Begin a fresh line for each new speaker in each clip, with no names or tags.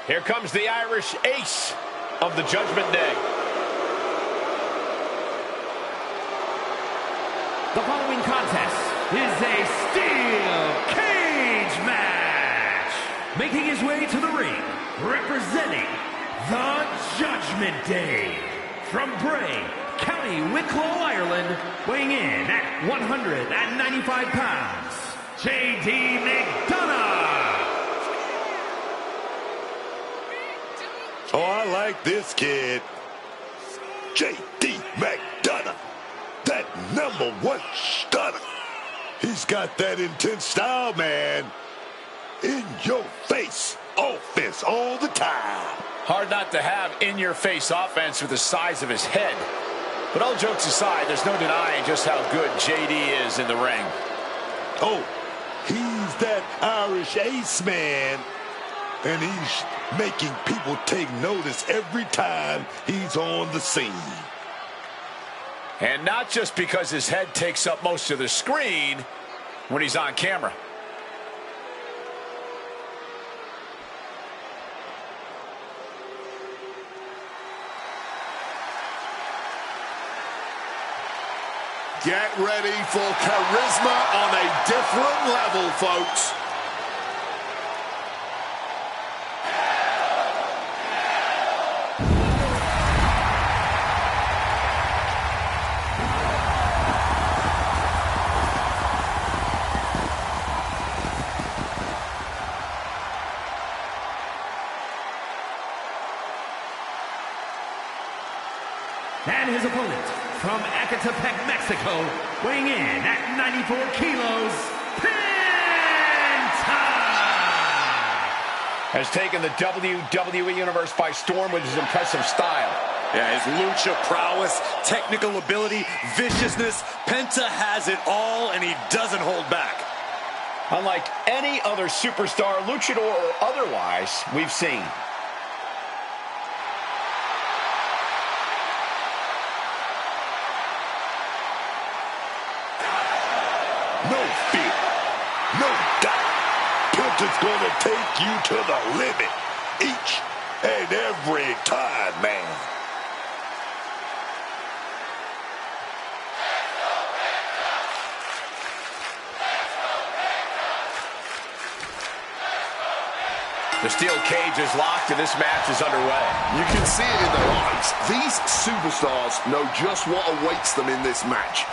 Here comes the Irish ace of the Judgment Day.
The following contest is a steel cage match. Making his way to the ring, representing the Judgment Day, from Bray, County Wicklow, Ireland, weighing in at 195 pounds, J.D. McDonough.
Oh, I like this kid. J.D. McDonough, that #1 stunner. He's got that intense style, man. In your face offense all the time.
Hard not to have in-your-face offense with the size of his head. But all jokes aside, there's no denying just how good JD is in the ring.
Oh, he's that Irish ace, man. And he's making people take notice every time he's on the scene.
And not just because his head takes up most of the screen when he's on camera.
Get ready for charisma on a different level, folks.
And his opponent, from Ecatepec, Mexico, weighing in at 94 kilos, Penta!
Has taken the WWE Universe by storm with his impressive style.
Yeah, his lucha prowess, technical ability, viciousness. Penta has it all, and he doesn't hold back.
Unlike any other superstar, luchador or otherwise, we've seen.
No fear, no doubt. Penta's gonna take you to the limit each and every time, man.
The steel cage is locked and this match is underway.
You can see it in their eyes. These superstars know just what awaits them in this match.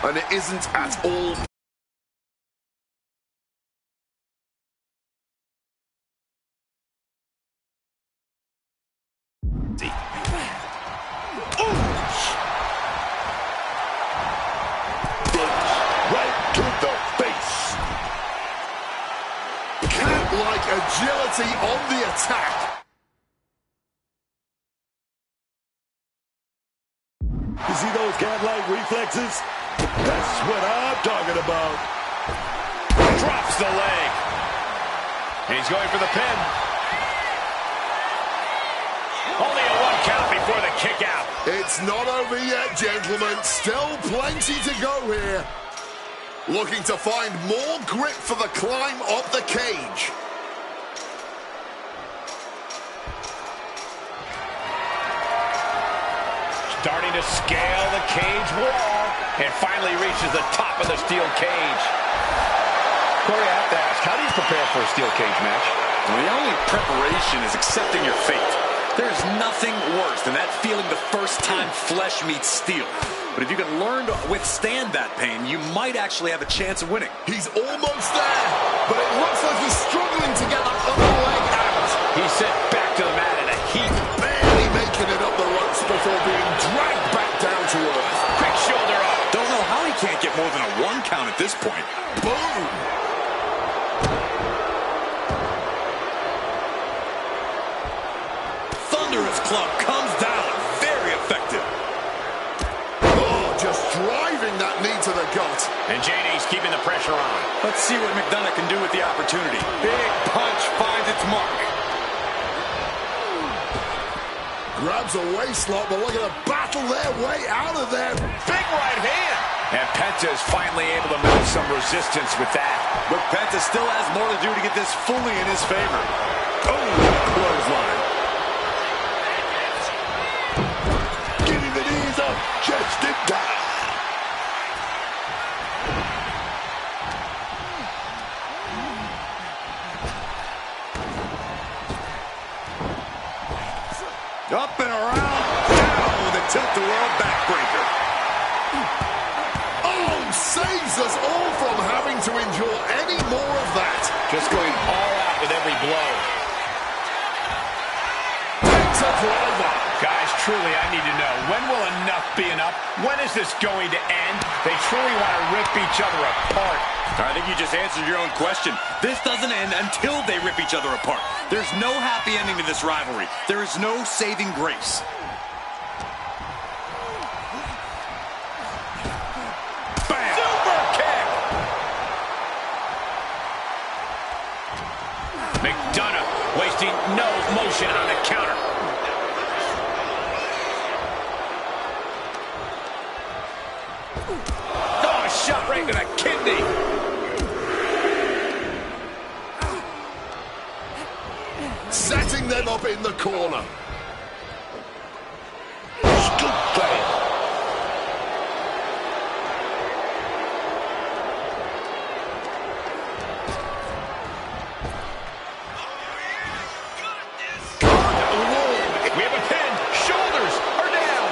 And it isn't at all
right to the face.
cat-like agility on the attack.
You see those cat-like reflexes? That's what I'm talking about.
Drops the leg. And he's going for the pin. Only a 1 count before the kick out.
It's not over yet, gentlemen. Still plenty to go here. Looking to find more grip for the climb up the cage.
Starting to scale the cage wall. And finally reaches the top of the steel cage. Corey, I have to ask, how do you prepare for a steel cage match?
Well, the only preparation is accepting your fate. There's nothing worse than that feeling the first time flesh meets steel. But if you can learn to withstand that pain, you might actually have a chance of winning.
He's almost there, but it looks like he's struggling to get that other leg out.
He's sent back to the mat in a heap.
Barely making it up the ropes before being dragged back down to earth.
Quick shoulder up.
Don't know how he can't get more than a 1 count at this point.
Boom!
Thunderous club comes down. Very effective.
Oh, just driving that knee to the gut.
And JD's keeping the pressure on.
Let's see what McDonough can do with the opportunity. Big punch finds its mark.
Grabs a waist lock, but looking to battle their way out of there.
Big right hand. And Penta is finally able to mount some resistance with that.
But Penta still has more to do to get this fully in his favor. Oh, clothesline.
Getting the knees up just in time.
Up and around. Down with a tilt-the-world backbreaker.
Oh, saves us all from having to endure any more of that.
Just going all out with every blow.
Takes a driver.
Guys, truly, I need to know, when will enough be enough? When is this going to end? They truly want to rip each other apart.
I think you just answered your own question. This doesn't end until they rip each other apart. There's no happy ending to this rivalry. There is no saving grace.
Bam! Super kick! McDonough wasting no motion on the counter. Oh, a shot right to the kidney.
Setting them up in the corner.
Scoop play.
We have a pin. Shoulders are down.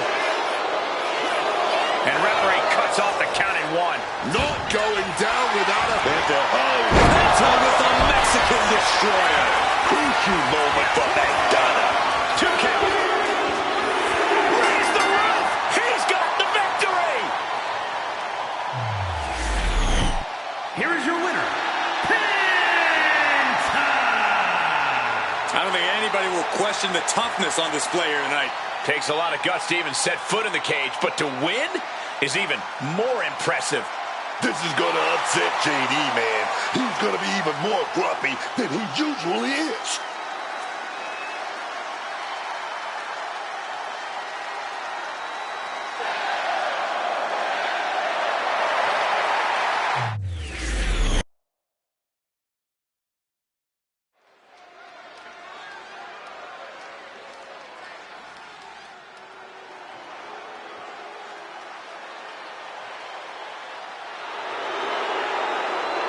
And referee cuts off the count in one.
Not going down without a hit.
Penta with a Mexican destroyer.
Crucial moment for McDonough.
2 count. Raise the roof. He's got the victory.
Here is your winner, Penta!
I don't think anybody will question the toughness on display here tonight.
Takes a lot of guts to even set foot in the cage, but to win is even more impressive.
This is going to upset JD, man. He's going to be even more grumpy than he usually is.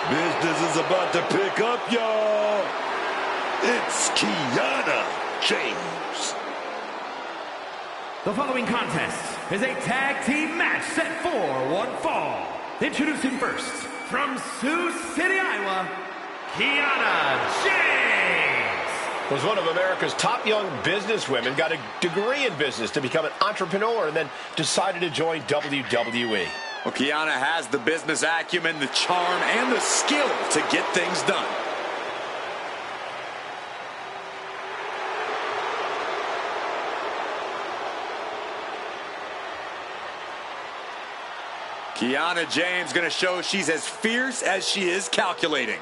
Business is about to pick up, y'all. It's James.
The following contest is a tag team match set for one fall. Introducing first, from Sioux City, Iowa, James.
Was one of America's top young businesswomen, got a degree in business to become an entrepreneur, and then decided to join WWE.
Well, Kiana has the business acumen, the charm, and the skill to get things done. Kiana James going to show she's as fierce as she is calculating.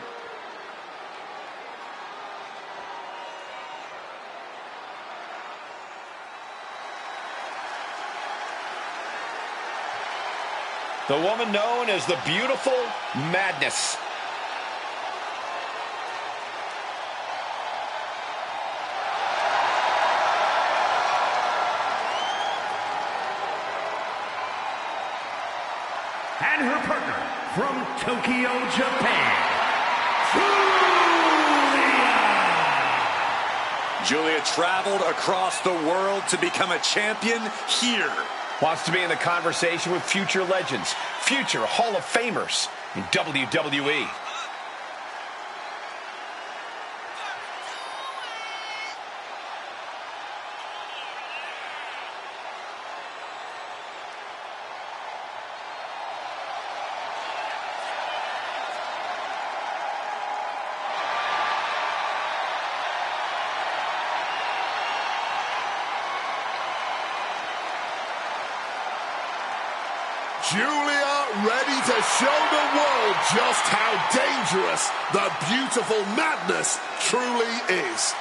The woman known as the Beautiful Madness.
And her partner from Tokyo, Japan,
Julia traveled across the world to become a champion here.
Wants to be in the conversation with future legends, future Hall of Famers in WWE.
Julia ready to show the world just how dangerous the Beautiful Madness truly is.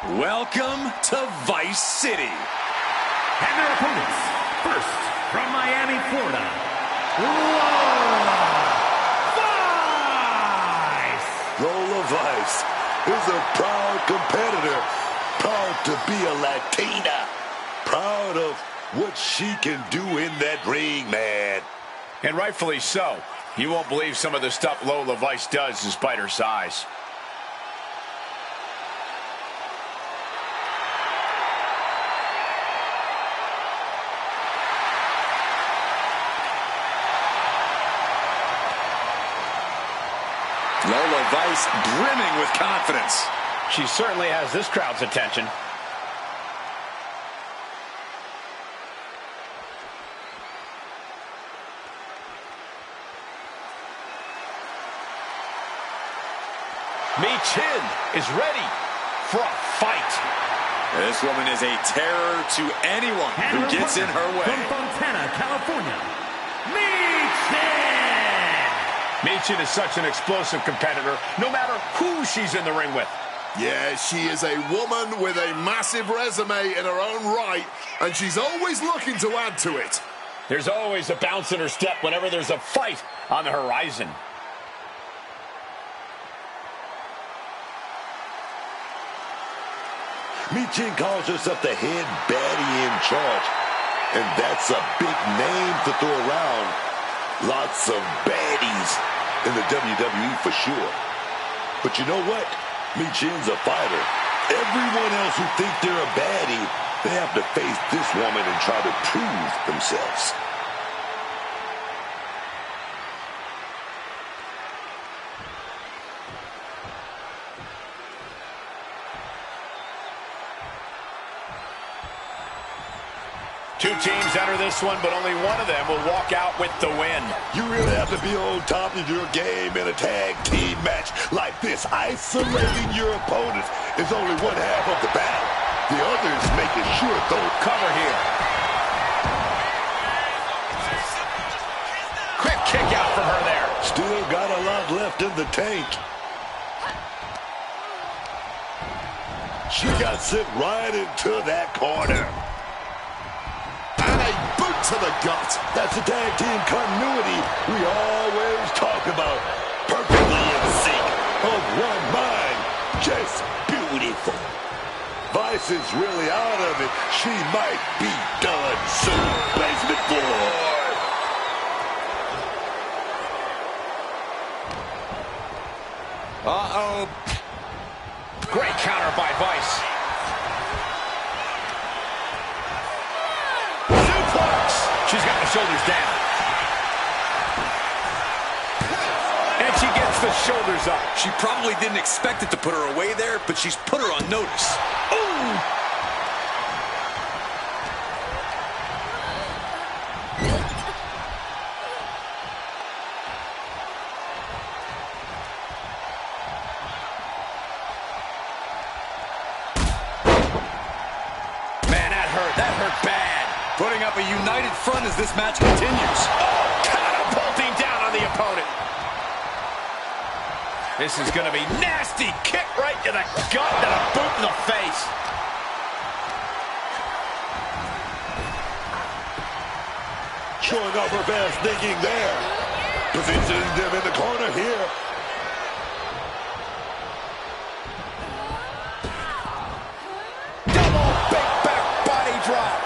Welcome to Vice City.
And their opponents, first from Miami, Florida, Lola Vice.
Lola Vice is a proud competitor, proud to be a Latina, proud of what she can do in that ring, man.
And rightfully so. You won't believe some of the stuff Lola Vice does despite her size.
Lola Vice brimming with confidence.
She certainly has this crowd's attention. Chin is ready for a fight.
This woman is a terror to anyone who gets in her way.
From Fontana, California,
Chin is such an explosive competitor, no matter who she's in the ring with.
Yeah, she is a woman with a massive resume in her own right, and she's always looking to add to it.
There's always a bounce in her step whenever there's a fight on the horizon.
Chin calls herself the head baddie in charge, and that's a big name to throw around. Lots of baddies in the WWE for sure. But you know what? Chin's a fighter. Everyone else who think they're a baddie, they have to face this woman and try to prove themselves.
Two teams enter this one, but only one of them will walk out with the win.
You really have to be on top of your game in a tag team match like this. Isolating your opponents is only one half of the battle. The other is making sure they'll
cover here. Quick kick out from her there.
Still got a lot left in the tank. She got sent right into that corner.
To the gut.
That's the tag team continuity we always talk about. Perfectly in sync, of one mind, just beautiful. Vice is really out of it. She might be done soon. Basement floor.
Uh-oh. Great counter by Vice. She's got the shoulders down. And she gets the shoulders up.
She probably didn't expect it to put her away there, but she's put her on notice.
Ooh! Man, that hurt bad.
Putting up a united front as this match continues.
Oh, catapulting down on the opponent. This is going to be nasty. Kick right to the gut and a boot in the face.
Showing off her fast thinking there. Positioning them in the corner here.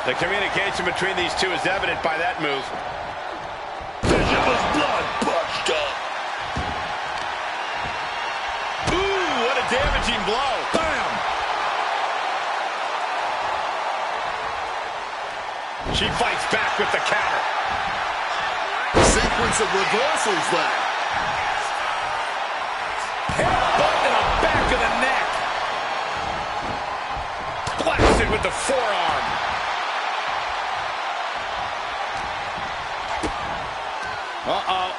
The communication between these two is evident by that move.
Vision was blood punched up.
Ooh, what a damaging blow. Bam! She fights back with the counter.
Sequence of reversals there.
Headbutt in the back of the neck. Blasted with the forearm. Uh-oh.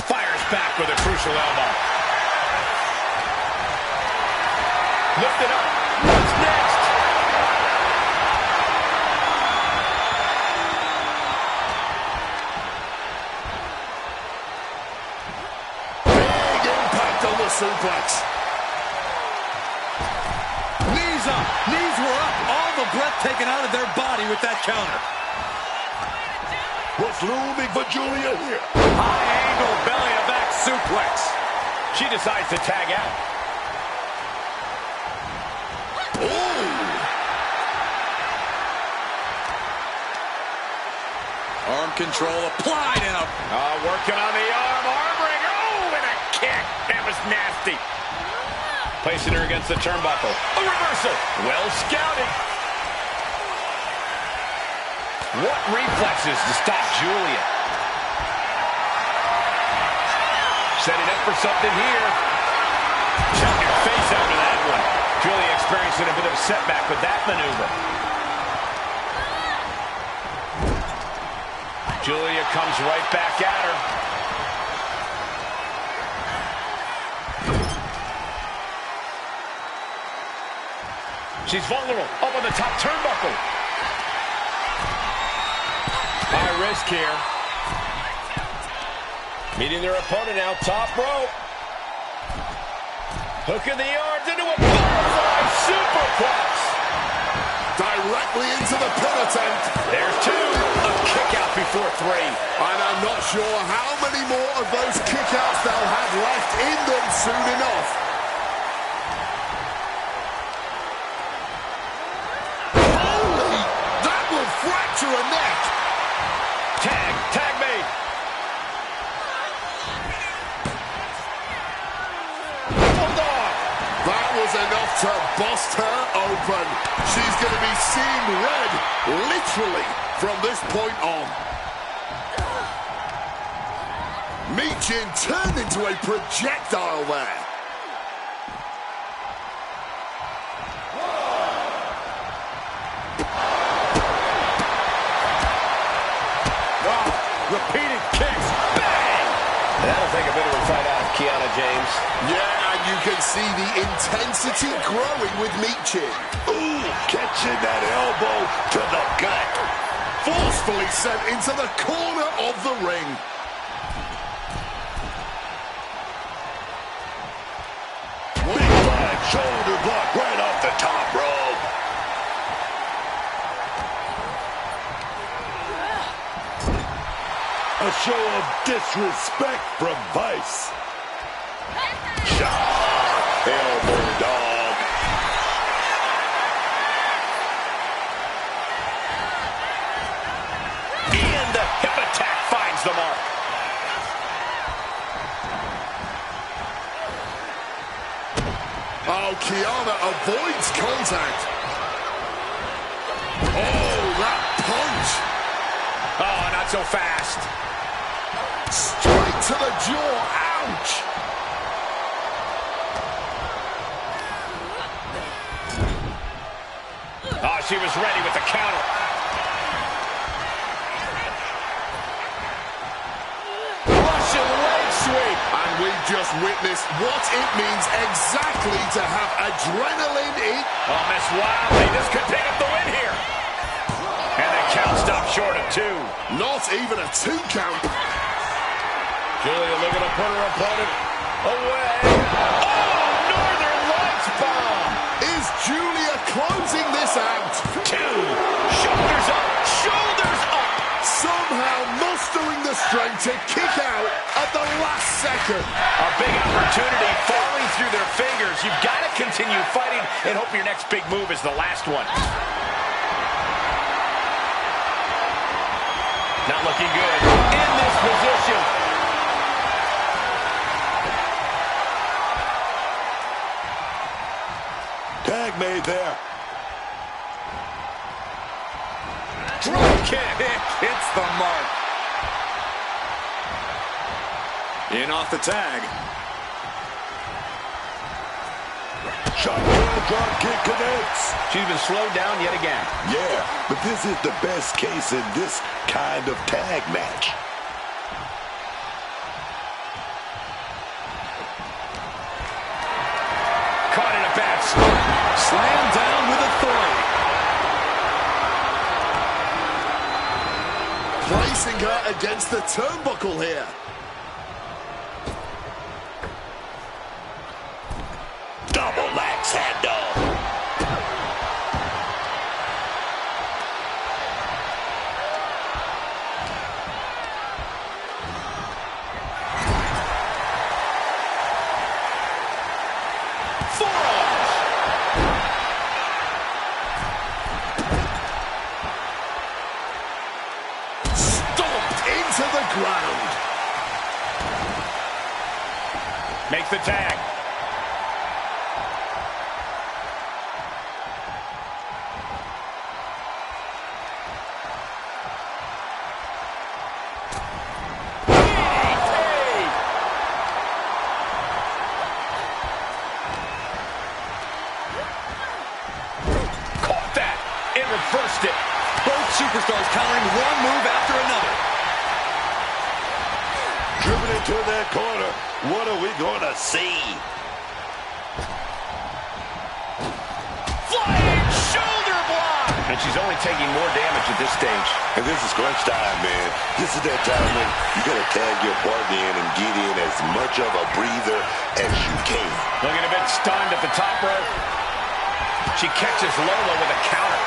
Fires back with a crucial elbow. Lift it up. What's next?
Big impact on the suplex.
taken out of their body with that counter.
What's looming for Julia here?
High angle belly to back suplex.
She decides to tag out.
Ooh!
Arm control applied and
Working on the arm wringer. Oh, and a kick. That was nasty. Placing her against the turnbuckle. A reversal. Well scouted. What reflexes to stop Julia. Setting up for something here. Shot in your face after that one. Julia experiencing a bit of a setback with that maneuver. Julia comes right back at her. She's vulnerable, up on the top turnbuckle. High risk here. Meeting their opponent now, top rope. Hook in the arms into a butterfly superplex.
Directly into the pin attempt.
There's two. A kick out before three.
And I'm not sure how many more of those kickouts they'll have left in them soon enough. Holy! That will fracture a neck.
Tag me. Bulldog.
That was enough to bust her open. She's going to be seeing red, literally, from this point on. Michin turned into a projectile there.
Wow. Repeated kicks. Bang! That'll take a bit of a fight out of Kiana James.
Yeah, and you can see the intensity growing with Michin.
Ooh, catching that elbow to the gut.
Forcefully sent into the corner of the ring.
Big flag shoulder block right off the top rope. A show of disrespect from Vice. Shot. Elbow dog.
And the hip attack finds the mark.
Oh, Kiana avoids contact. Oh, that punch.
Oh, not so fast.
Straight to the jaw. Ouch.
Oh, she was ready with the counter. Russian leg sweep.
And we've just witnessed what it means exactly to have adrenaline in.
Oh, Miss Wiley, this could pick up the win here. And the count stopped short of two.
Not even a 2 count.
Julia looking to put her opponent away. Oh, Northern Lights bomb.
Is Julia closing this out?
Two. Shoulders up. Shoulders up.
Somehow mustering the strength to kick out at the last second.
A big opportunity falling through their fingers. You've got to continue fighting and hope your next big move is the last one. Not looking good in this position.
Tag made there.
Drop kick.
Hits the mark. In off the tag.
Shotgun drop kick connects.
She's been slowed down yet again.
Yeah, but this is the best case in this kind of tag match.
Caught in a bad spot.
Slammed down with authority.
Placing her against the turnbuckle here.
Double axe handle.
ground.
Makes the tag.
Reversed it. Both superstars countering one move after another.
Driven into that corner. What are we going to see?
Flying shoulder block. And she's only taking more damage at this stage.
And this is crunch time, man. This is that time when you got to tag your partner in and get in as much of a breather as you can.
Looking a bit stunned at the top rope. She catches Lola with a counter.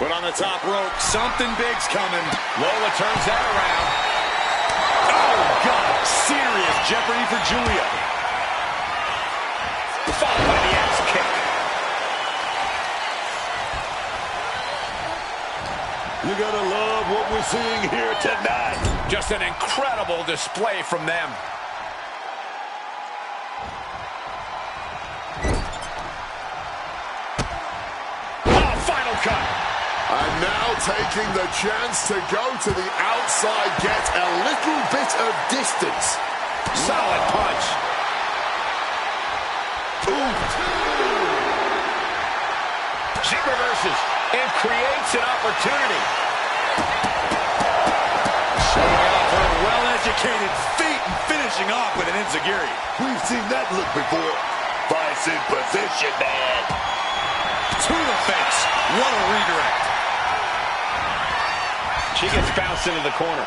But on the top rope, something big's coming.
Lola turns that around.
Oh, God. Serious jeopardy for Julia.
Followed by the axe kick.
You gotta love what we're seeing here tonight.
Just an incredible display from them. Oh, final cut.
And now taking the chance to go to the outside, get a little bit of distance.
Solid punch. She reverses and creates an opportunity.
Showing off her well-educated feet and finishing off with an enziguri.
We've seen that look before. Vice in position, man.
To the face. What a redirect.
She gets bounced into the corner.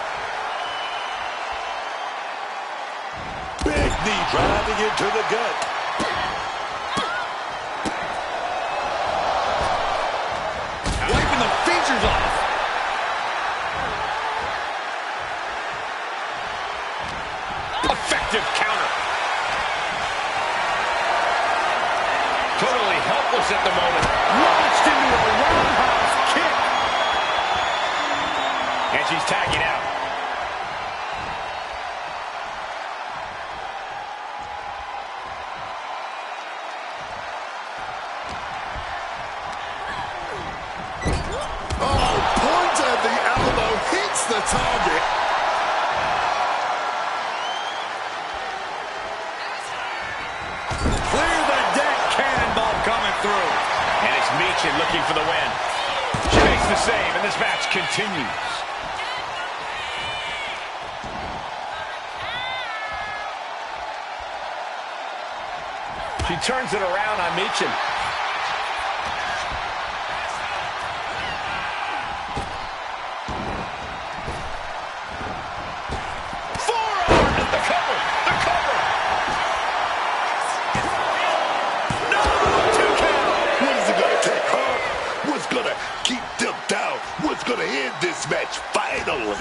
Big knee driving into the gut.
Wiping the features off.
Effective counter. Totally helpless at the moment. Launched into a roundhouse kick. And she's tagging out.
Oh, point of the elbow hits the target.
Clear the deck. Cannonball coming through.
And it's Michin looking for the win. She makes the save, and this match continues. She turns it around on Michin. Forearm at the cover. The cover. No, 2 count.
What is it going to take her? What's going to keep them down? What's going to end this match finally?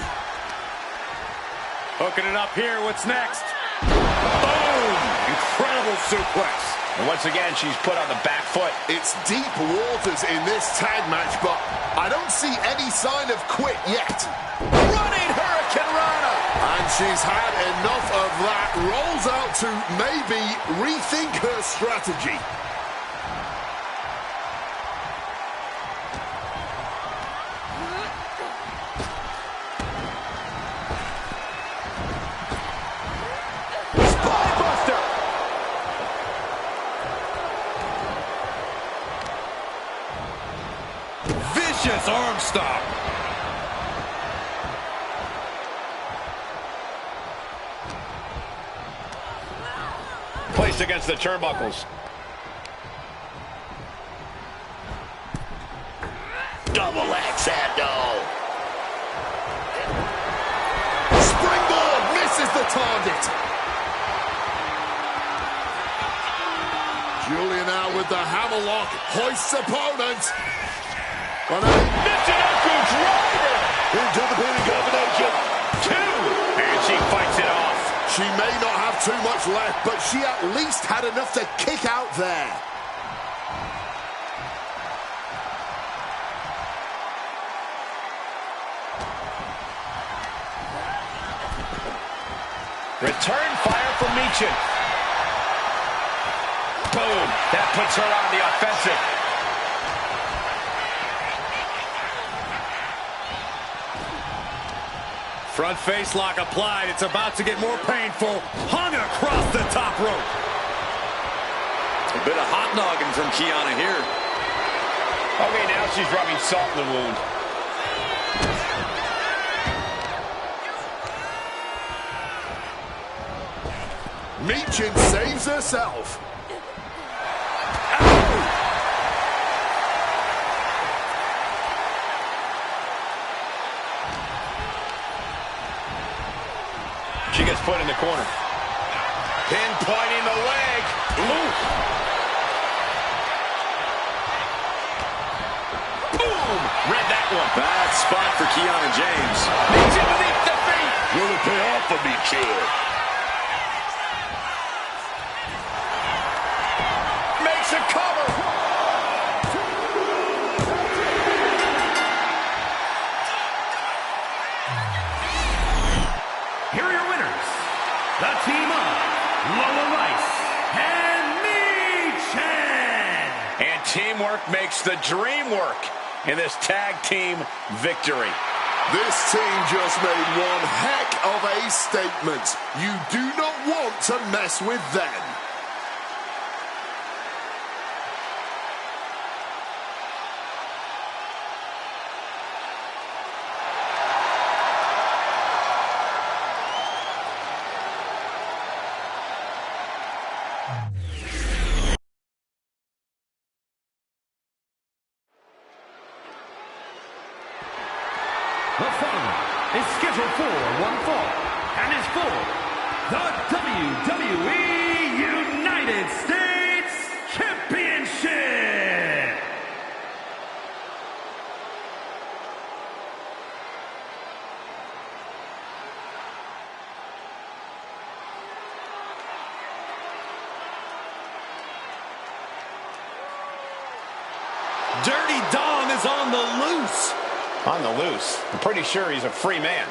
Hooking it up here. What's next? Boom! Incredible suplex.
And once again, she's put on the back foot.
It's deep waters in this tag match, but I don't see any sign of quit yet.
Running Hurricane Rana.
And she's had enough of that. Rolls out to maybe rethink her strategy.
Vicious arm stop.
Placed against the turnbuckles.
Double axe handle.
Springboard misses the target. Julia now with the hammerlock hoists opponent.
Michinoku driver.
Into the pinning combination.
2. And she fights it off.
She may not have too much left, but she at least had enough to kick out there.
reaching. Boom. That puts her on the offensive.
Front face lock applied. It's about to get more painful. Hung across the top rope. A bit of hot noggin from Kiana here.
Okay, now she's rubbing salt in the wound.
Meechin saves herself.
She gets put in the corner. Pinpointing the leg. Ooh. Boom! Read that one.
Bad spot for Kiana James.
Meechin beneath the feet.
Will it pay off for Meechin?
Makes a cover.
Here are your winners, the team of Lola Rice and Meechin.
And teamwork makes the dream work in this tag team victory.
This team just made one heck of a statement. You do not want to mess with them.
The following is scheduled for one fall and is for the WWE United States Championship.
Dirty Dom is on the loose.
On the loose. I'm pretty sure he's a free man.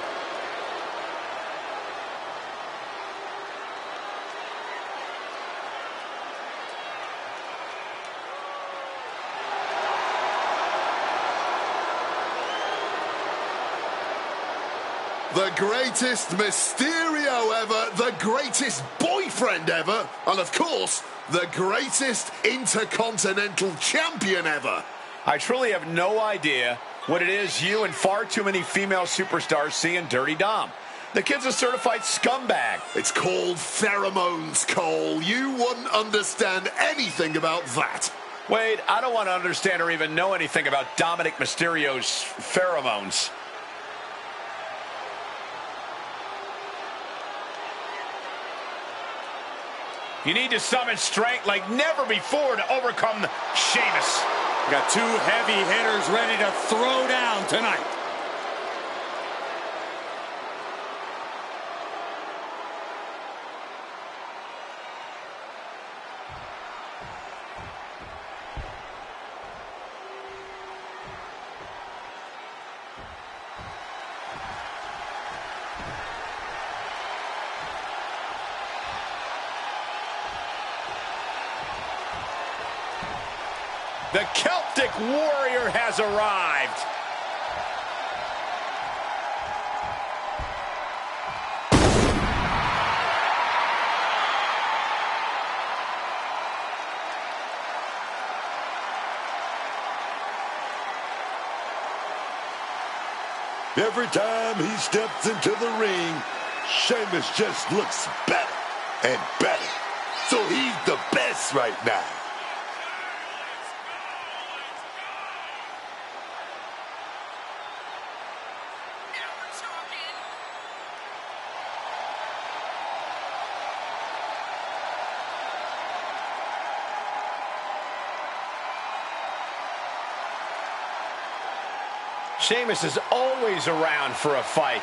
The greatest Mysterio ever, the greatest boyfriend ever, and of course, the greatest Intercontinental Champion ever.
I truly have no idea what it is you and far too many female superstars see in Dirty Dom. The kid's a certified scumbag.
It's called pheromones, Cole. You wouldn't understand anything about that.
Wade, I don't want to understand or even know anything about Dominic Mysterio's pheromones. You need to summon strength like never before to overcome Sheamus.
Got two heavy hitters ready to throw down tonight.
The Celtic Warrior has arrived.
Every time he steps into the ring, Sheamus just looks better and better. So he's the best right now.
Sheamus is always around for a fight.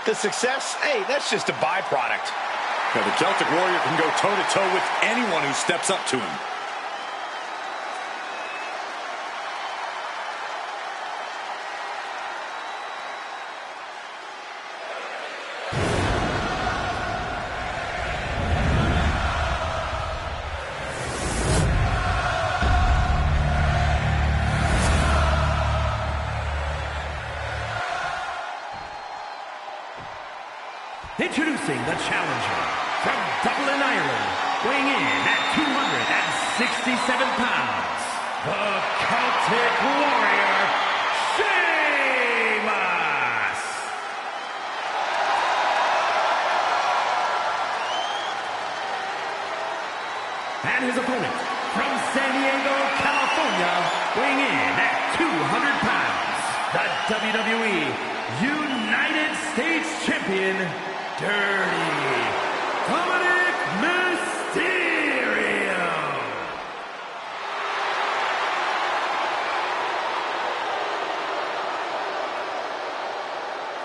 The success, hey, that's just a byproduct.
Now, the Celtic Warrior can go toe-to-toe with anyone who steps up to him.
Introducing the challenger from Dublin, Ireland, weighing in at 267 pounds, the Celtic Warrior, Sheamus! And his opponent from San Diego, California, weighing in at 200 pounds, the WWE United States Champion, Dirty Dominic Mysterio.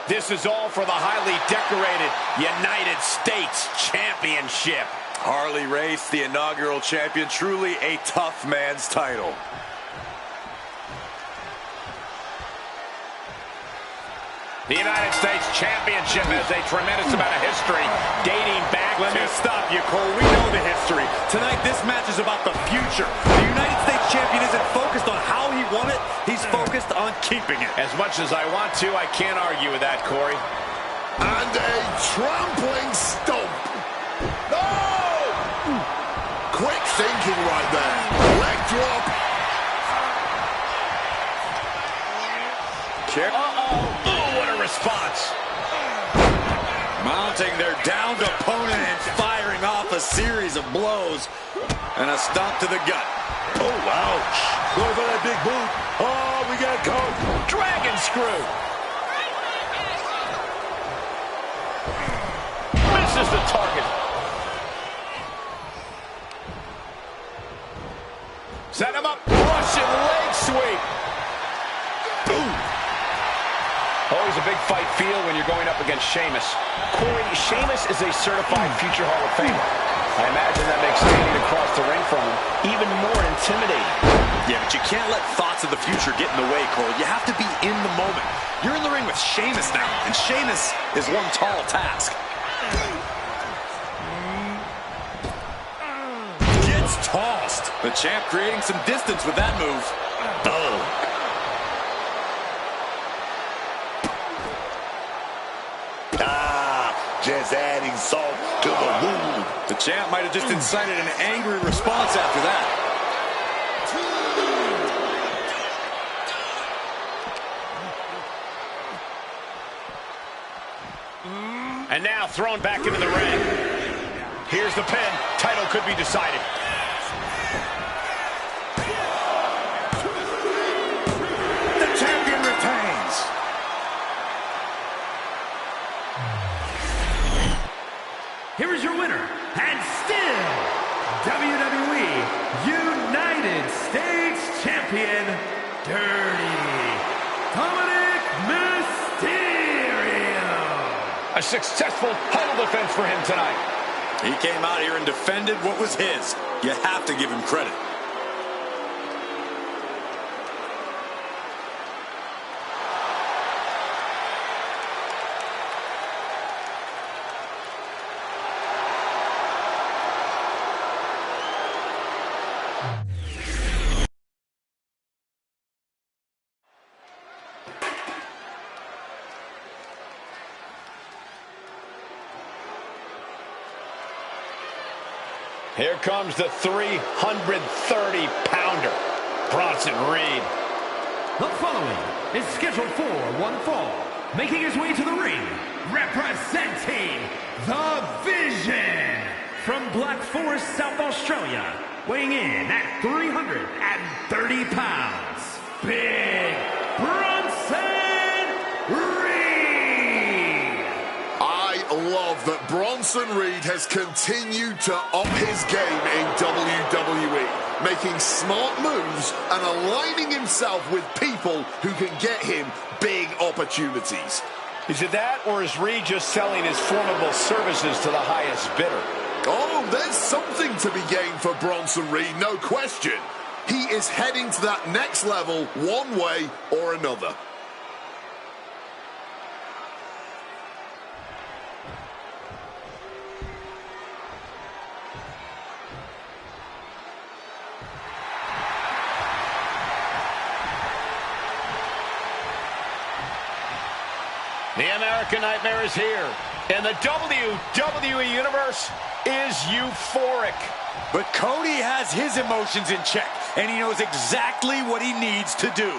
This is all for the highly decorated United States Championship.
Harley Race, the inaugural champion, truly a tough man's title.
The United States Championship has a tremendous amount of history dating back
Let
to...
me stop you, Cole. We know the history. Tonight, this match is about the future. The United States champion isn't focused on how he won it. He's focused on keeping it.
As much as I want to, I can't argue with that, Corey.
And a trampling stomp. Oh! Quick thinking right there. Leg drop.
Uh-oh. Ooh, what a response.
Mounting their downed opponent and firing off a series of blows. And a stomp to the gut.
Oh, ouch. Going for that big boot. Oh, we got caught.
Dragon screw. Misses the target. Set him up. Russian leg sweep. Boom. Always a big fight feel when you're going up against Sheamus. Corey, Sheamus is a certified future Hall of Famer. I imagine that makes standing across the ring from him even more intimidating.
Yeah, but you can't let thoughts of the future get in the way, Cole. You have to be in the moment. You're in the ring with Sheamus now, and Sheamus is one tall task. Gets tossed. The champ creating some distance with that move. Oh.
Just adding salt to the wound.
The champ might have just incited an angry response after that.
And now thrown back into the ring. Here's the pin. Title could be decided.
The champion retains.
Here is your winner, and still WWE United States Champion, Dirty Dominic Mysterio.
A successful title defense for him tonight.
He came out here and defended what was his. You have to give him credit.
Here comes the 330-pounder, Bronson Reed.
The following is scheduled for one fall. Making his way to the ring, representing the Vision from Black Forest, South Australia, weighing in at 330 pounds, Big Bronson Reed.
I love that Bronson Reed has continued to up his game in WWE, making smart moves and aligning himself with people who can get him big opportunities.
Is it that, or is Reed just selling his formidable services to the highest bidder?
Oh, there's something to be gained for Bronson Reed, no question. He is heading to that next level one way or another.
The American Nightmare is here. And the WWE Universe is euphoric.
But Cody has his emotions in check, and he knows exactly what he needs to do.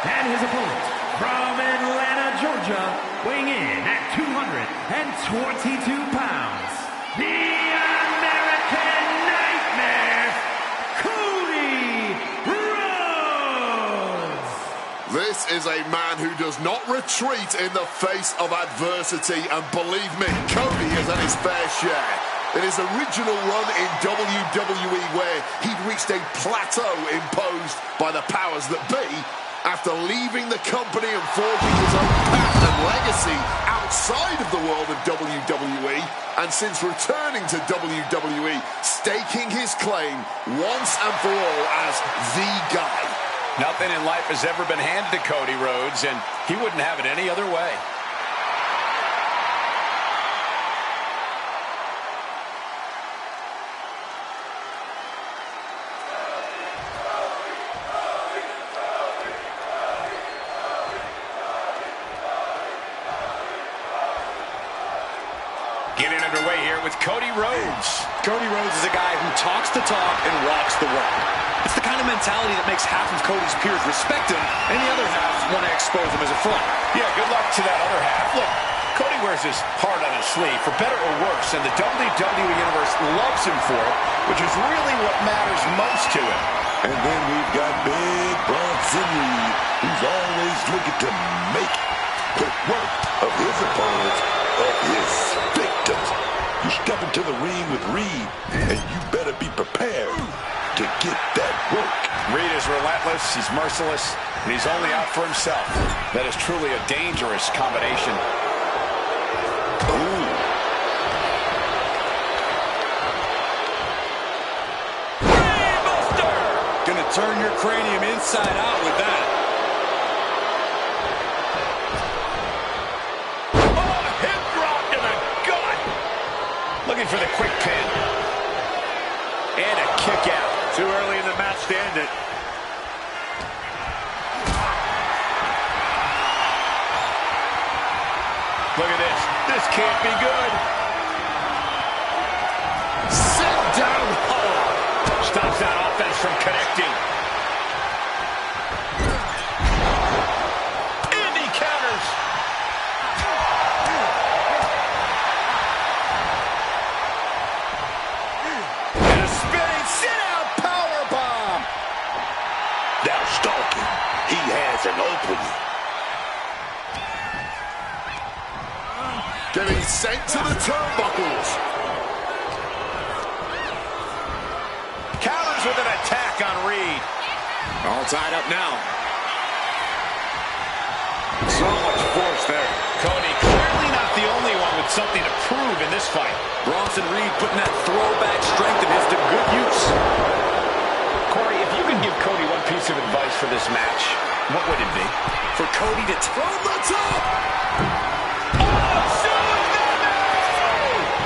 And his opponent, from Atlanta, Georgia, weighing in at 222 pounds, the American Nightmare, Cody Rhodes.
This is a man who does not retreat in the face of adversity, and believe me, Cody has had his fair share. In his original run in WWE, where he'd reached a plateau imposed by the powers that be, after leaving the company and forging his own path and legacy outside of the world of WWE, and since returning to WWE, staking his claim once and for all as the guy.
Nothing in life has ever been handed to Cody Rhodes, and he wouldn't have it any other way. Getting underway here with Cody Rhodes.
Cody Rhodes is a guy who talks the talk and walks the walk. It's the kind of mentality that makes half of Cody's peers respect him, and the other half want to expose him as a fraud.
Yeah, good luck to that other half. Look, Cody wears his heart on his sleeve, for better or worse, and the WWE Universe loves him for it, which is really what matters most to him.
And then we've got Big Bronson Reed, who's always looking to make quick work of his opponents, of his victims. You step into the ring with Reed, and you better be prepared to get that work.
Reed is relentless, he's merciless, and he's only out for himself. That is truly a dangerous combination.
Ooh.
Brainbuster!
Gonna turn your cranium inside out with that.
Looking for the quick pin. And a kick out.
Too early in the match to end it.
Look at this. This can't be good.
Sit down hard.
Stops that offense from connecting. And he counters.
Stalking. He has an opening.
Getting sent to the turnbuckles.
Counters with an attack on Reed.
All tied up now. So much force there.
Cody clearly not the only one with something to prove in this fight.
Bronson Reed putting that throwback strength of his to good use.
Corey, if you could give Cody one piece of advice for this match, what would it be?
For Cody to
From the top!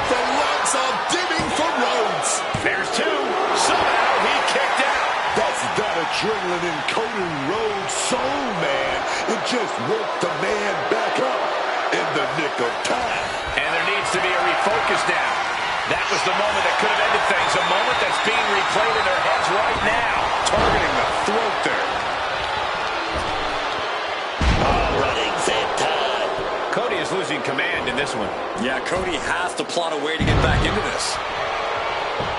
The lights are dimming for Rhodes.
There's two. Somehow he kicked out.
That's that adrenaline in Cody Rhodes' soul, man. It just woke the man back up in the nick of time.
And there needs to be a refocus now. That was the moment that could have ended things. A moment that's being replayed in their heads right now.
targeting the throat there.
Running set time.
Cody is losing command in this one.
Yeah, Cody has to plot a way to get back into this.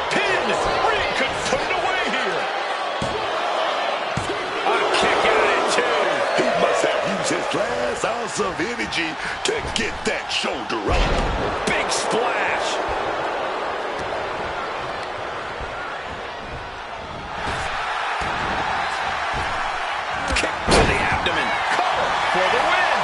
Pin! Reed could put it away here. A kick out at two.
He must have used his last ounce of energy to get that shoulder up.
Big splash. Kick to the abdomen. Cover for the win.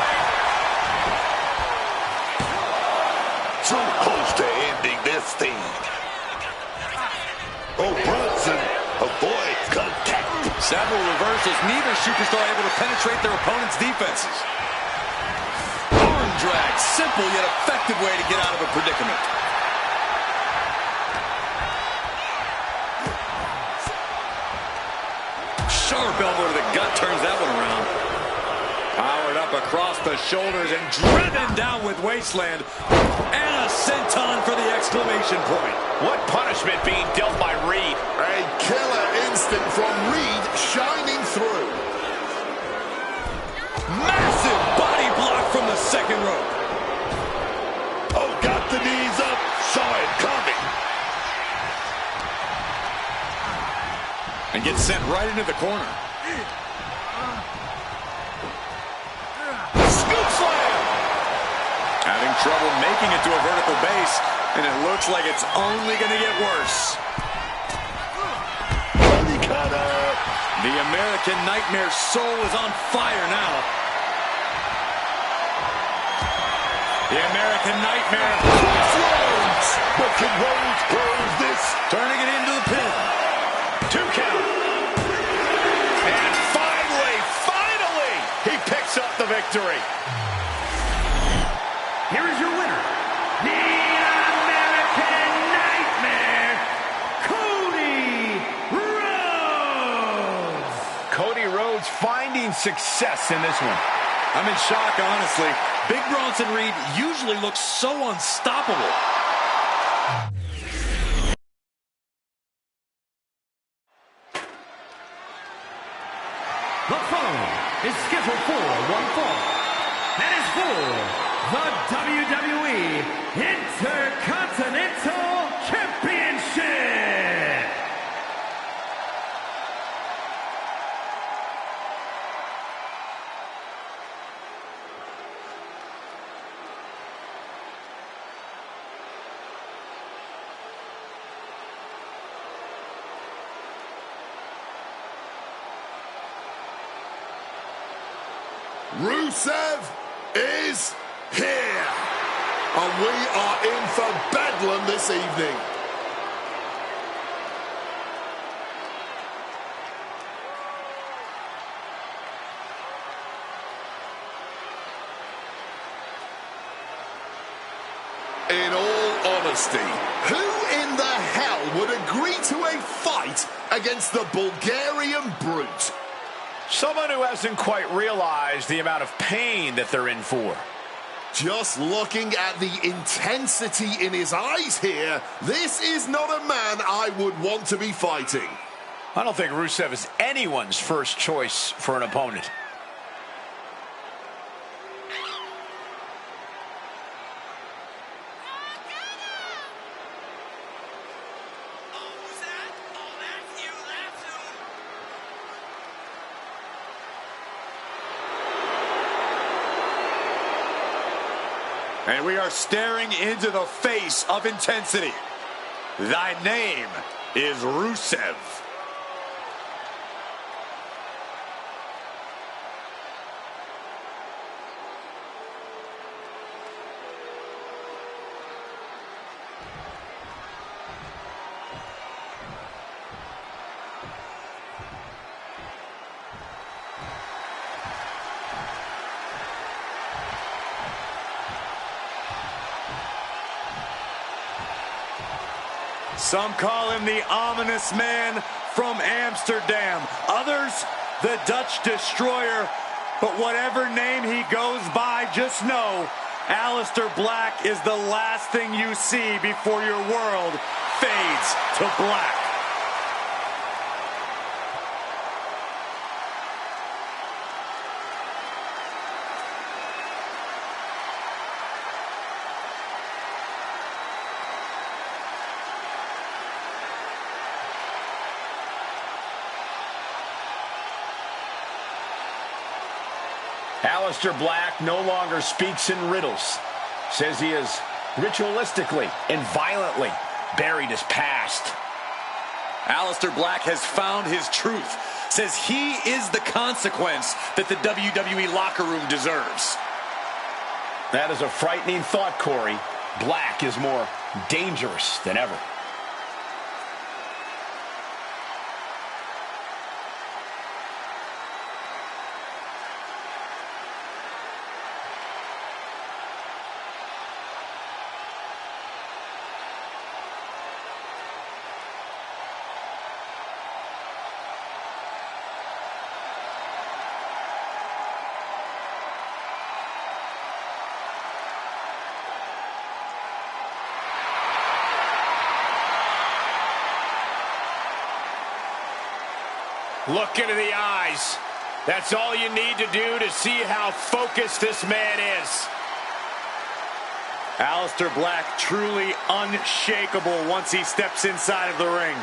Oh, Bronson avoids contact.
Several reversals, neither superstar able to penetrate their opponent's defenses. Arm drag, simple yet effective way to get out of a predicament. Sharp elbow to the gut turns that one around. Powered up across the shoulders and driven down with wasteland. And a senton for the exclamation point.
What punishment being dealt by Reed.
A killer instinct from Reed shining through.
Massive body block from the second rope.
Oh, got the knees up. Saw it coming.
And gets sent right into the corner.
Scoop slam!
Having trouble making it to a vertical base, and it looks like it's only going to get worse.
Holy cutter.
The American Nightmare soul is on fire now. The American Nightmare.
Rhodes. But can Rhodes close this?
Turning it into the pin.
2 count. And finally, he picks up the victory.
Here is your winner, the American Nightmare, Cody Rhodes.
Cody Rhodes finding success in this one.
I'm in shock, honestly. Big Bronson Reed usually looks so unstoppable.
The following is scheduled for one fall. That is for the WWE Intercontinental Championship.
Rusev is here. And we are in for bedlam this evening. In all honesty, who in the hell would agree to a fight against the Bulgarian Brute?
Someone who hasn't quite realized the amount of pain that they're in for.
Just looking at the intensity in his eyes here, this is not a man I would want to be fighting.
I don't think Rusev is anyone's first choice for an opponent.
And we are staring into the face of intensity. Thy name is Rusev. Some call him the ominous man from Amsterdam. Others, the Dutch Destroyer. But whatever name he goes by, just know, Aleister Black is the last thing you see before your world fades to black.
Aleister Black no longer speaks in riddles. Says he has ritualistically and violently buried his past.
Aleister Black has found his truth. Says he is the consequence that the WWE locker room deserves.
That is a frightening thought, Corey. Black is more dangerous than ever. Look into the eyes. That's all you need to do to see how focused this man is.
Aleister Black truly unshakable once he steps inside of the ring.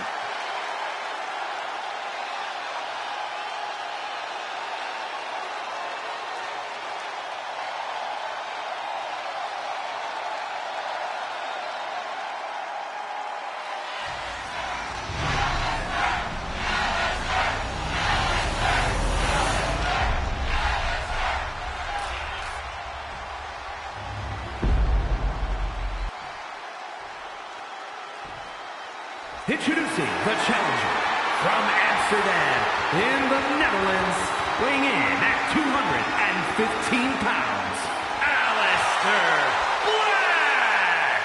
Introducing the challenger from Amsterdam in the Netherlands, weighing in at 215 pounds, Aleister Black!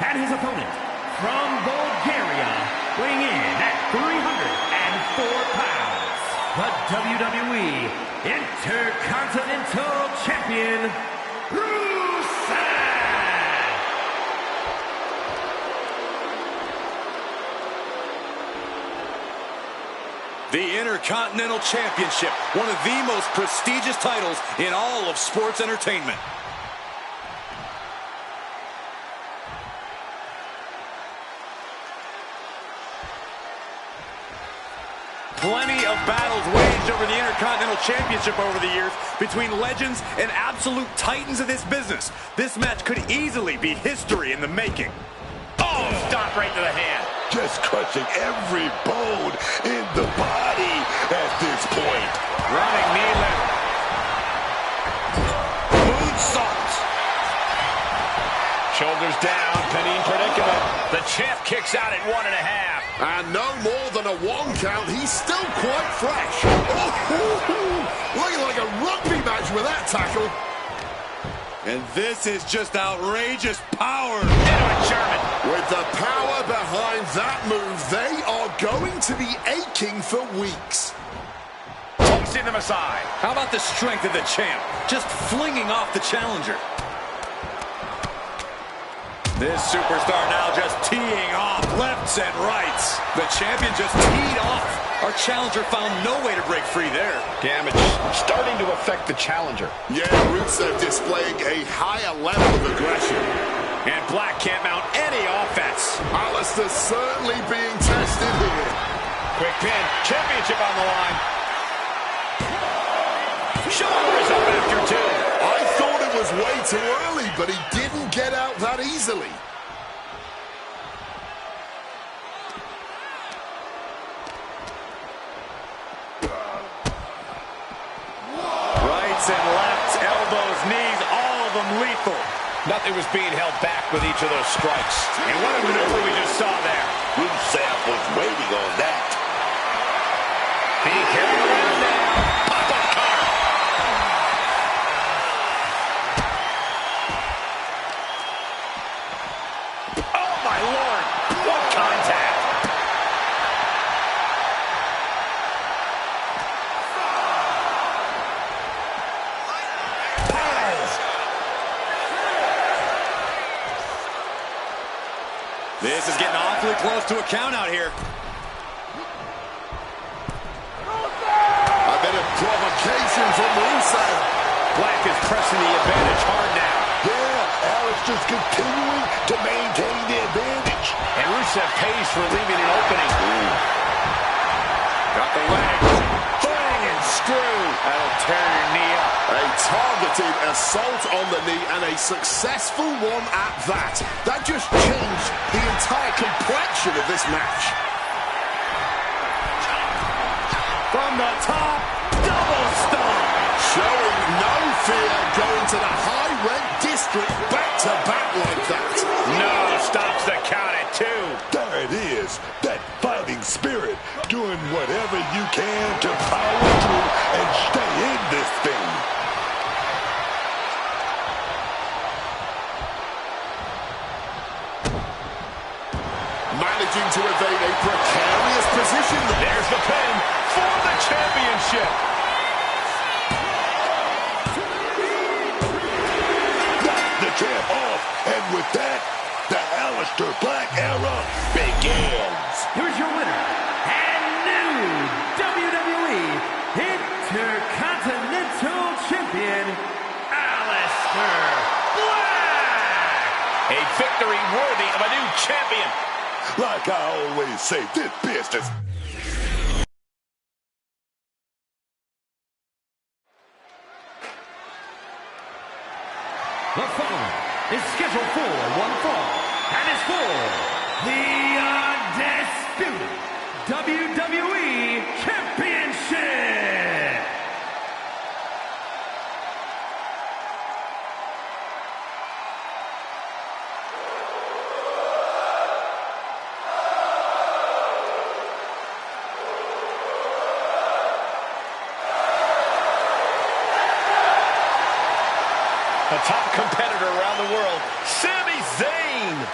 And his opponent from Bulgaria, weighing in at 304 pounds, the WWE Intercontinental Champion, Rusev!
The Intercontinental Championship, one of the most prestigious titles in all of sports entertainment. Plenty of battles waged over the Intercontinental Championship over the years between legends and absolute titans of this business. This match could easily be history in the making.
Oh, stop right to the hand.
Just crushing every bone in the body at this point.
Running knee lift. Moonsault. Shoulders down, pinning predicament. The champ kicks out at 1.5.
And no more than a 1 count. He's still quite fresh. Oh, looking like a rugby match with that tackle.
And this is just outrageous power.
Into a German.
With the power behind that move, they are going to be aching for weeks.
Tossing them aside.
How about the strength of the champ? Just flinging off the challenger. This superstar now just teeing off lefts and rights. The champion just teed off. Our challenger found no way to break free there.
Damage starting to affect the challenger.
Yeah, Rusev displaying a higher level of aggression.
And Black can't mount any offense.
Aleister certainly being tested here.
Quick pin. Championship on the line. Shoulder is up after 2.
I thought it was way too early, but he didn't get out that easily.
Rights and lefts, elbows, knees, all of them lethal.
Nothing was being held back with each of those strikes. And what a maneuver we just saw there.
Rusev was waiting on that.
Being carried around now. Pop-up cutter. Oh, my Lord. What contact.
This is getting awfully close to a count out here.
A bit of provocation from Rusev.
Black is pressing the advantage hard now.
Yeah, Aleister's continuing to maintain the advantage.
And Rusev pays for leaving an opening. Got the legs. Bang and screw. That'll tear your knee up.
A targeted assault on the knee and a successful one at that. That just changed the entire complexion of this match.
From the top, double stomp.
Showing no fear, going to the high-rent district back-to-back like that.
No, stops the count at 2.
There it is, that fighting spirit, doing whatever you can to power through and stay in this thing.
Managing to evade a precarious position.
There's the pin for the championship.
The
champion, Aleister Black!
A victory worthy of a new champion.
Like I always say, this business.
The following is scheduled for one fall and is for the undisputed WWE Championship.
A top competitor around the world, Sami Zayn.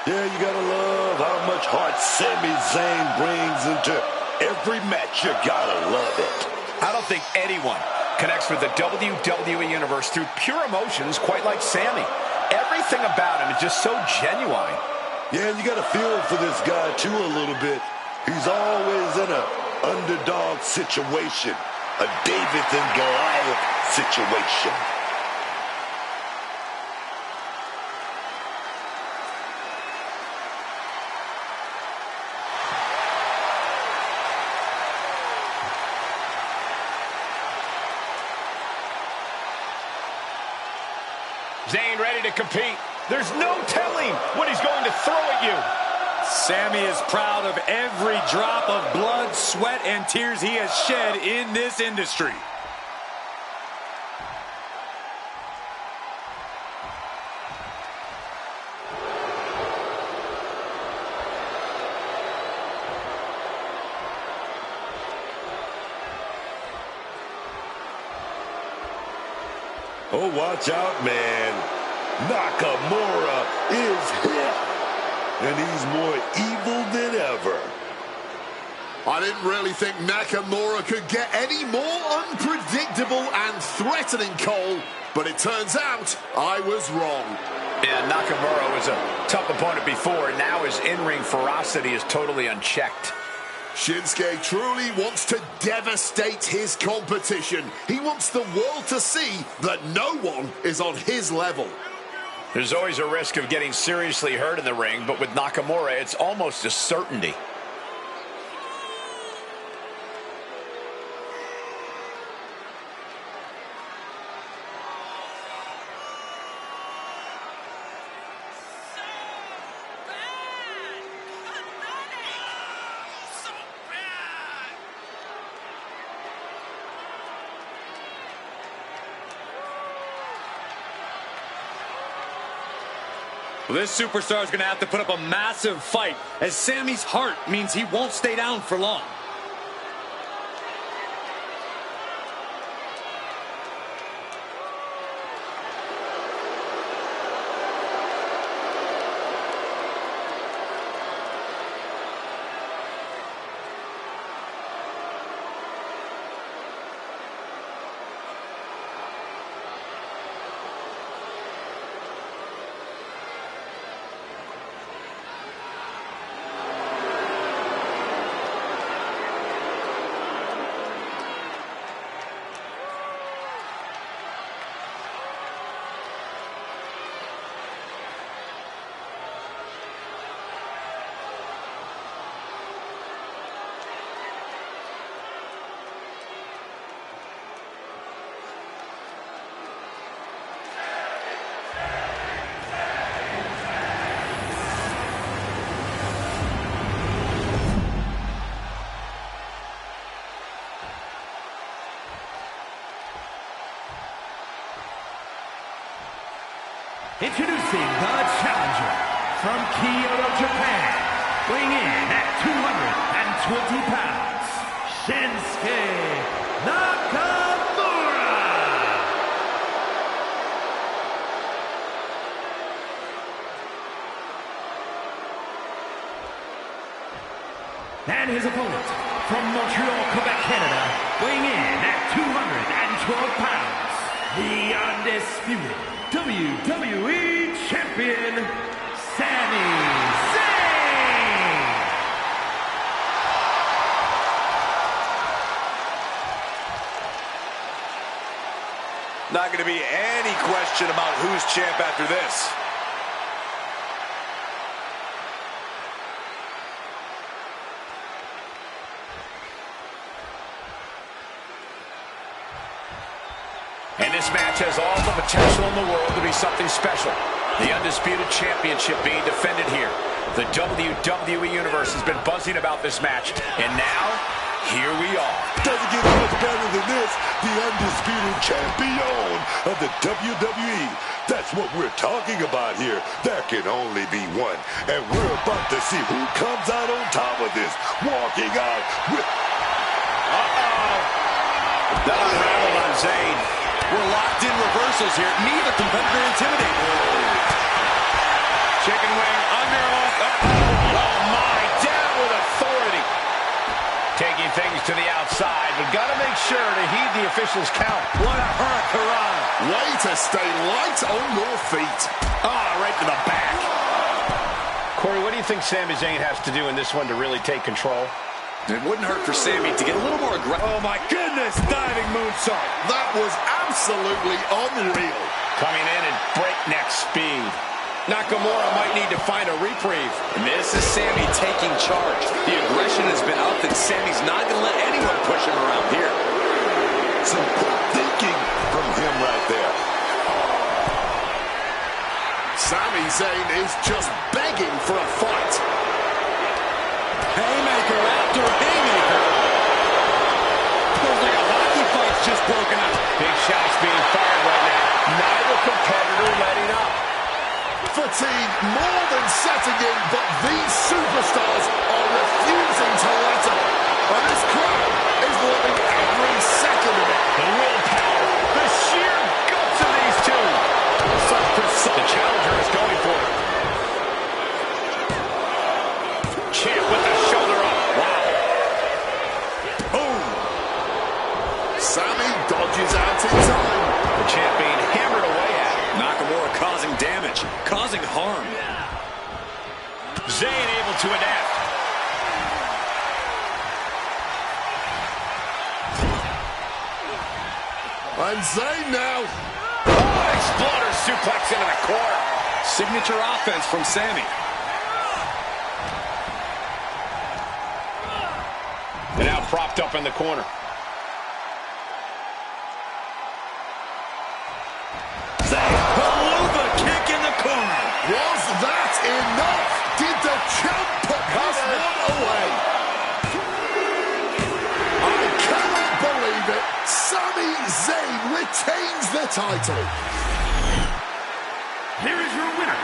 Yeah, you gotta love how much heart Sami Zayn brings into every match. You gotta love it.
I don't think anyone connects with the WWE Universe through pure emotions quite like Sami. Everything about him is just so genuine.
Yeah, and you gotta feel for this guy too a little bit. He's always in a underdog situation, a David and Goliath situation.
Zayn ready to compete. There's no telling what he's going to throw at you.
Sami is proud of every drop of blood, sweat, and tears he has shed in this industry.
Oh, watch out, man. Nakamura is hit. And he's more evil than ever.
I didn't really think Nakamura could get any more unpredictable and threatening, Cole, but it turns out I was wrong.
Yeah, Nakamura was a tough opponent before, and now his in-ring ferocity is totally unchecked.
Shinsuke truly wants to devastate his competition. He wants the world to see that no one is on his level.
There's always a risk of getting seriously hurt in the ring, but with Nakamura, it's almost a certainty.
Well, this superstar is going to have to put up a massive fight, as Sami's heart means he won't stay down for long.
Introducing the challenger from Kyoto, Japan, weighing in at 220 pounds, Shinsuke Nakamura. And his opponent from Montreal, Quebec, Canada, weighing in at 212 pounds, the undisputed WWE Champion, Sami Zayn!
Not going to be any question about who's champ after this.
And this match has all the potential in the world to be something special. The Undisputed Championship being defended here. The WWE Universe has been buzzing about this match. And now, here we are.
Doesn't get much better than this. The Undisputed Champion of the WWE. That's what we're talking about here. There can only be one. And we're about to see who comes out on top of this. Walking out with...
That unraveled on Zayn. We're locked in reversals here. Neither competitor intimidated.
Chicken wing, underhook. Oh my, down with authority. Taking things to the outside, but got to make sure to heed the officials' count.
What a hurricane.
Way to stay light on your feet.
Right to the back. Corey, what do you think Sami Zayn has to do in this one to really take control?
It wouldn't hurt for Sami to get a little more aggressive. Oh my goodness, diving moonsault.
That was absolutely unreal.
Coming in at breakneck speed. Nakamura might need to find a reprieve.
And this is Sami taking charge. The aggression has been up, and Sami's not going to let anyone push him around here.
Some quick thinking from him right there.
Sami Zayn is just begging for a fight.
Haymaker after haymaker. Feels like a hockey fight's just broken up.
Big shots being fired right now. Neither competitor letting up.
Fatigue more than setting in, but these superstars are refusing to let up. And this crowd is loving every second of it.
The willpower, the sheer guts of these two. Such precision. The challenger is going for it. Champ with the shoulder up. Wow.
Boom. Sami dodges out in time.
The champ being hammered away at.
Nakamura causing damage, causing harm.
Zayn able to adapt.
And Zayn now.
Oh, exploder suplex into the corner.
Signature offense from Sami.
And now propped up in the corner.
Haluva kick in the corner.
Was that enough? Did the champ put this one away? I cannot believe it. Sami Zayn retains the title.
Here is your winner,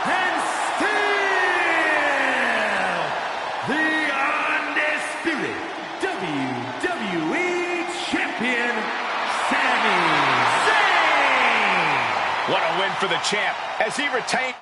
and still the undisputed WWE Champion, Sami Zayn.
What a win for the champ as he retained.